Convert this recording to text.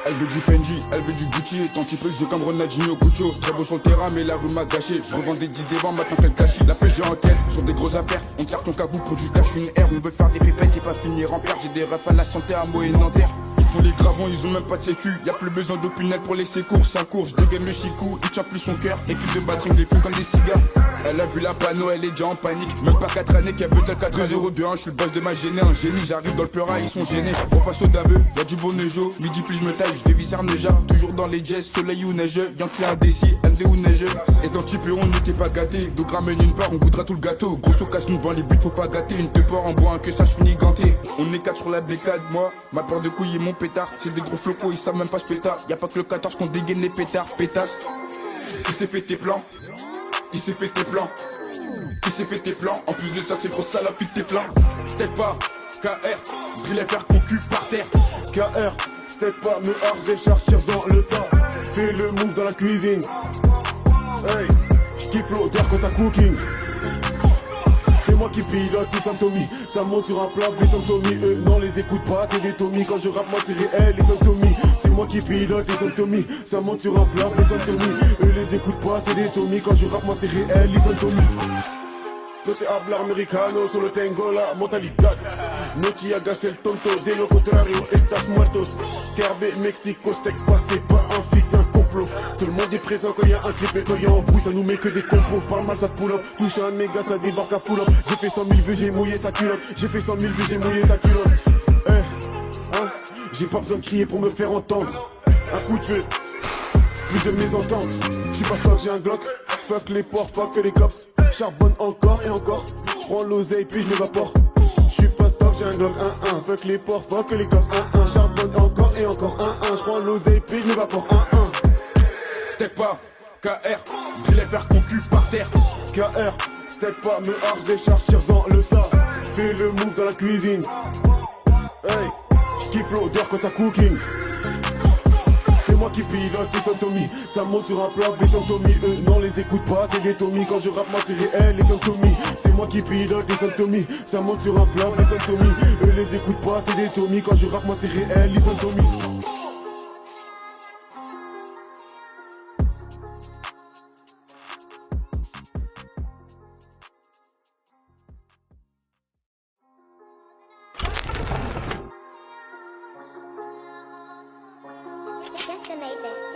Elle veut du Fendi, elle veut du Gucci. Et tant qu'il peut jouer comme Ronaldinho Guccio. Très beau sur le terrain mais la rue m'a gâché. Je revends des 10 des vents maintenant qu'elle gâchit. La pêche j'ai en quête sur des grosses affaires. On tire ton cabou pour du cash une air. On veut faire des pépettes et pas finir en perte. J'ai des refs à la santé à Mo et Nanterre. Ils font les gravons, ils ont même pas de sécu. Y'a plus besoin d'opinel pour laisser cours. C'est un cours, je dégaine le chicou. Il tient plus son cœur. Équipe de batterie, les fume comme des cigares. Elle a vu la panneau, elle est déjà en panique. Même pas 4 années qu'elle veut tel 4 0 2 1. Je suis le boss de ma gênée, un génie. J'arrive dans le pleura, ils sont gênés. Repasse au daveux, y'a du beau neigeau. Midi plus je me taille, je vais visser Neja. Toujours dans les jazz, soleil ou neigeux. Yankee indécis, MD ou neigeux. Et dans type on n'était pas gâté. Donc ramène une part, on voudra tout le gâteau. Grosso casse nous devant les buts, faut pas gâter. Une te porte en bois, un que ça je finis ganté. On est 4 sur la bécade, moi. Ma paire de couilles et mon pétard. C'est des gros flocos, ils savent même pas se pétard. Y'a pas que le 14 qu'on dégaine les pétards, pétasse. Qui s'est fait tes plans? Qui s'est fait tes plans? Qui s'est fait tes plans? En plus de ça, c'est grosse salope de tes plans. Step pas, KR, drill faire ton cul par terre. KR, step pas, me harge et charge, tire dans le tas. Fais le move dans la cuisine. Hey, j'kiffe l'odeur quand ça cooking. C'est moi qui pilote les symptomies. Ça monte sur un plat, les symptomies. Eux non les écoute pas, c'est des tomies. Quand je rappe moi c'est réel, les symptomies. C'est moi qui pilote les symptomies. Ça monte sur un plat, les symptomies. Eux les écoute pas, c'est des tomies. Quand je rappe moi c'est réel, les symptomies. No se habla americano, solo tengo la mentalidad. No te hagas el tonto, de lo contrario estás muertos. Kerbe, Mexico, steak pas, c'est pas un fixe, c'est un complot. Tout le monde est présent quand y'a un clip et quand y'a un bruit, ça nous met que des compos. Parle mal, ça pull up, touche à un méga, ça débarque à full up. J'ai fait 100 000 vues, j'ai mouillé sa culotte. J'ai fait 100 000 vues, j'ai mouillé sa culotte. Hein, j'ai pas besoin de crier pour me faire entendre. Un coup de feu, plus de mésentente. J'suis pas stock, j'ai un Glock. Fuck les porcs, fuck les cops. Charbonne encore et encore. J'prends l'oseille puis je m'évapore. J'suis pas stock, j'ai un Glock 1-1. Fuck les porcs, fuck les cops 1-1. Charbonne encore et encore 1-1. J'prends l'oseille puis je m'évapore 1-1. Step pas, KR, drill faire ton cul par terre. KR, step pas, me harge et charge, tire dans le tas. Fais le move dans la cuisine. Hey, j'kiffe l'odeur quand ça cooking. C'est moi qui pilote les symptomies. Ça monte sur un plat, les symptomies. Eux non les écoute pas, c'est des tomies. Quand je rappe moi c'est réel, les symptomies. C'est moi qui pilote les symptomies. Ça monte sur un plat, les symptomies. Eux les écoute pas, c'est des tomies. Quand je rappe moi c'est réel, les symptomies. Just to make this.